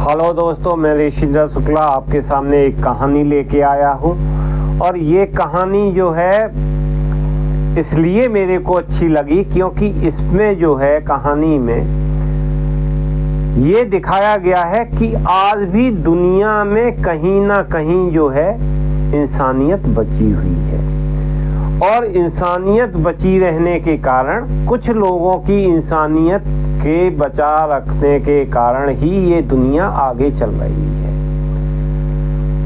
Hello दोस्तों, मैं ऋषिंद्र शुक्ला आपके सामने एक कहानी लेके आया हूँ। और ये कहानी जो है इसलिए मेरे को अच्छी लगी क्योंकि इसमें जो है कहानी में ये दिखाया गया है कि आज भी दुनिया में कहीं ना कहीं जो है इंसानियत बची हुई है। और इंसानियत बची रहने के कारण कुछ लोगों की इंसानियत के बचा रखने के कारण ही ये दुनिया आगे चल रही है,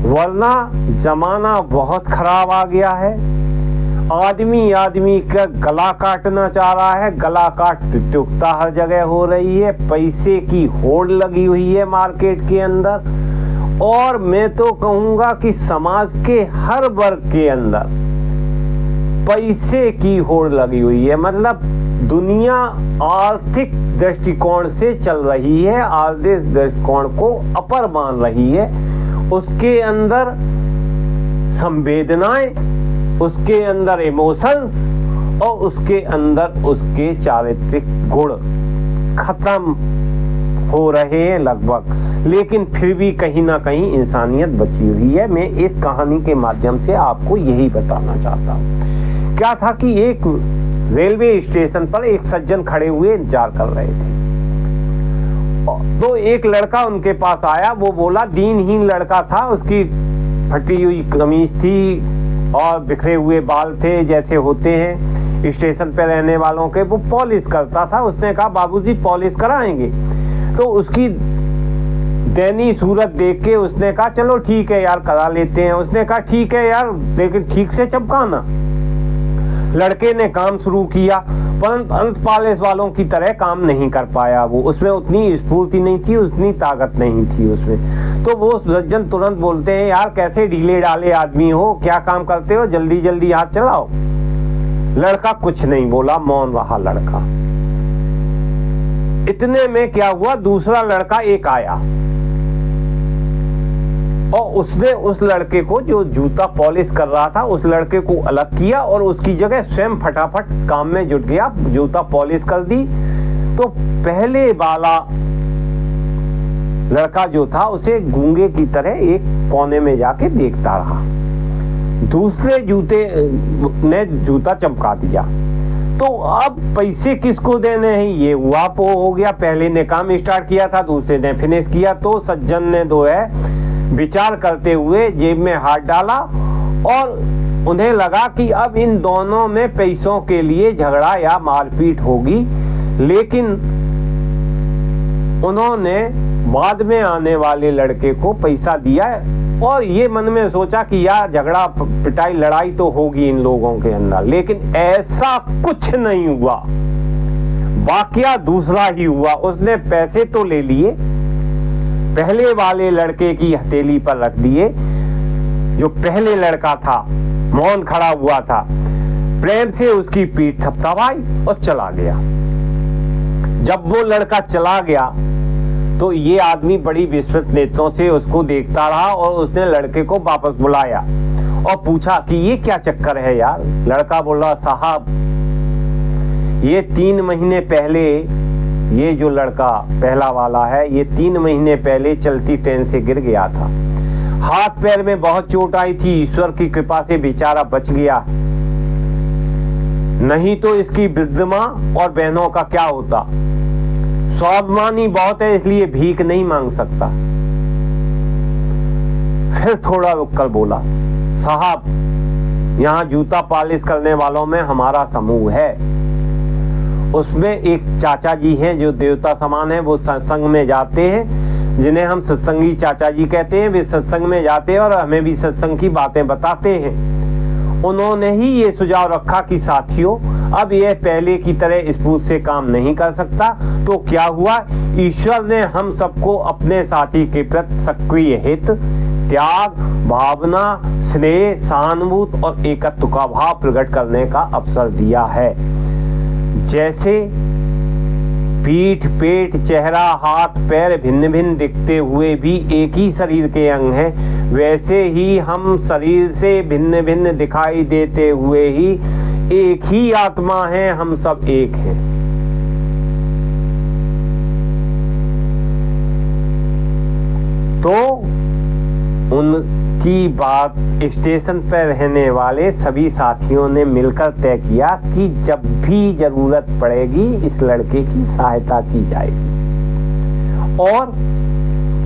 वरना जमाना बहुत खराब आ गया है। आदमी का गला काटना चाह रहा है, गला काट प्रतियोगिता हर जगह हो रही है, पैसे की होड़ लगी हुई है मार्केट के अंदर। और मैं तो कहूँगा कि समाज के हर वर्ग के अंदर पैसे की होड़ लगी हुई है। मतलब दुनिया आर्थिक दृष्टिकोण से चल रही है, आर्थिक दृष्टिकोण को अपर मान रही है। उसके अंदर संवेदनाएं, उसके अंदर इमोशंस और उसके अंदर उसके चारित्रिक गुण खत्म हो रहे हैं लगभग। लेकिन फिर भी कहीं ना कहीं इंसानियत बची हुई है। मैं इस कहानी के माध्यम से आपको यही बताना चाहता हूँ। क्या था कि एक रेलवे स्टेशन पर एक सज्जन खड़े हुए इंतजार कर रहे थे। तो एक लड़का उनके पास आया। वो बोला, दीनहीन लड़का था, उसकी फटी हुई कमीज थी और बिखरे हुए बाल थे जैसे होते हैं स्टेशन पे रहने वालों के। वो पॉलिश करता था। उसने कहा, बाबूजी पॉलिश कराएंगे? तो उसकी दैनी सूरत देख के उसने कहा, चलो ठीक है यार, करा लेते हैं। उसने कहा, ठीक है यार, लेकिन ठीक से चमकाना। लड़के ने काम शुरू किया, परंतु अंत पॉलिश वालों की तरह काम नहीं कर पाया। वो उसमें उतनी स्फूर्ति नहीं थी, उतनी ताकत नहीं थी उसमें। तो वो सज्जन तुरंत बोलते हैं, यार कैसे ढीले डाले आदमी हो, क्या काम करते हो, जल्दी जल्दी हाथ चलाओ। लड़का कुछ नहीं बोला, मौन रहा लड़का। इतने में क्या हुआ, दूसरा लड़का एक आया और उसने उस लड़के को, जो जूता पॉलिश कर रहा था, उस लड़के को अलग किया और उसकी जगह स्वयं फटाफट काम में जुट गया, जूता पॉलिश कर दी। तो पहले वाला लड़का जो था उसे गूंगे की तरह एक कोने में जाके देखता रहा। दूसरे जूते ने जूता चमका दिया। तो अब पैसे किसको देने हैं, ये हुआ हो गया। पहले ने काम स्टार्ट किया था, दूसरे ने फिनिश किया। तो सज्जन ने जो है विचार करते हुए जेब में हाथ डाला और उन्हें लगा कि अब इन दोनों में पैसों के लिए झगड़ा या मारपीट होगी। लेकिन उन्होंने बाद में आने वाले लड़के को पैसा दिया और ये मन में सोचा कि यार झगड़ा पिटाई लड़ाई तो होगी इन लोगों के अंदर। लेकिन ऐसा कुछ नहीं हुआ, वाकया दूसरा ही हुआ। उसने पैसे तो ले लिए, पहले वाले लड़के की हथेली पर रख दिए। जो पहले लड़का था मौन खड़ा हुआ था, प्रेम से उसकी पीठ थपथपाई और चला गया। जब वो लड़का चला गया तो ये आदमी बड़ी विस्मित नेत्रों से उसको देखता रहा और उसने लड़के को वापस बुलाया और पूछा कि ये क्या चक्कर है यार। लड़का बोला, साहब ये 3 महीने पहले, ये जो लड़का पहला वाला है, ये 3 महीने पहले चलती ट्रेन से गिर गया था। हाथ पैर में बहुत चोट आई थी, ईश्वर की कृपा से बेचारा बच गया, नहीं तो इसकी वृद्ध मां और बहनों का क्या होता। स्वाभिमानी बहुत है, इसलिए भीख नहीं मांग सकता। फिर थोड़ा रुककर बोला, साहब यहाँ जूता पॉलिश करने वालों में हमारा समूह है। उसमें एक चाचा जी हैं जो देवता समान हैं। वो सत्संग में जाते हैं, जिन्हें हम सत्संगी चाचा जी कहते हैं। वे सत्संग में जाते हैं और हमें भी सत्संग की बातें बताते हैं। उन्होंने ही ये सुझाव रखा कि साथियों, अब यह पहले की तरह स्फूर्ति से काम नहीं कर सकता। तो क्या हुआ, ईश्वर ने हम सबको अपने साथी के प्रति सक्रिय हित, त्याग, भावना, स्नेह, सहानुभूति और एकत्व का भाव प्रकट करने का अवसर दिया है। जैसे पीठ, पेट, चेहरा, हाथ, पैर भिन्न भिन्न दिखते हुए भी एक ही शरीर के अंग हैं, वैसे ही हम शरीर से भिन्न भिन्न दिखाई देते हुए ही एक ही आत्मा है। हम सब एक हैं। तो उनकी बात स्टेशन पर रहने वाले सभी साथियों ने मिलकर तय किया कि जब भी जरूरत पड़ेगी इस लड़के की सहायता की जाएगी और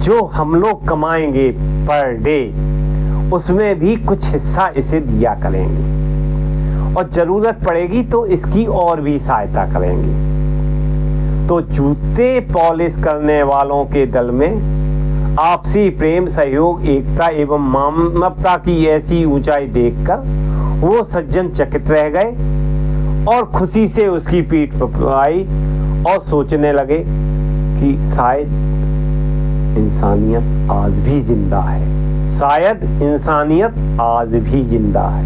जो हम लोग कमाएंगे पर डे उसमें भी कुछ हिस्सा इसे दिया करेंगे और जरूरत पड़ेगी तो इसकी और भी सहायता करेंगे। तो जूते पॉलिश करने वालों के दल में आपसी प्रेम, सहयोग, एकता एवं मानवता की ऐसी ऊंचाई देखकर वो सज्जन चकित रह गए और खुशी से उसकी पीठ पकड़ाई और सोचने लगे कि शायद इंसानियत आज भी जिंदा है, शायद इंसानियत आज भी जिंदा है।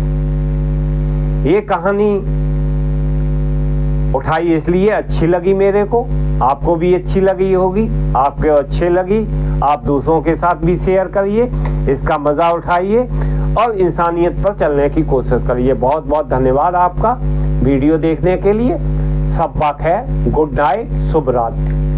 ये कहानी उठाई इसलिए अच्छी लगी मेरे को, आपको भी अच्छी लगी होगी, आपको अच्छी लगी आप दूसरों के साथ भी शेयर करिए, इसका मजा उठाइए और इंसानियत पर चलने की कोशिश करिए। बहुत बहुत धन्यवाद आपका वीडियो देखने के लिए। सब बखैर, गुड नाइट, शुभ रात्रि।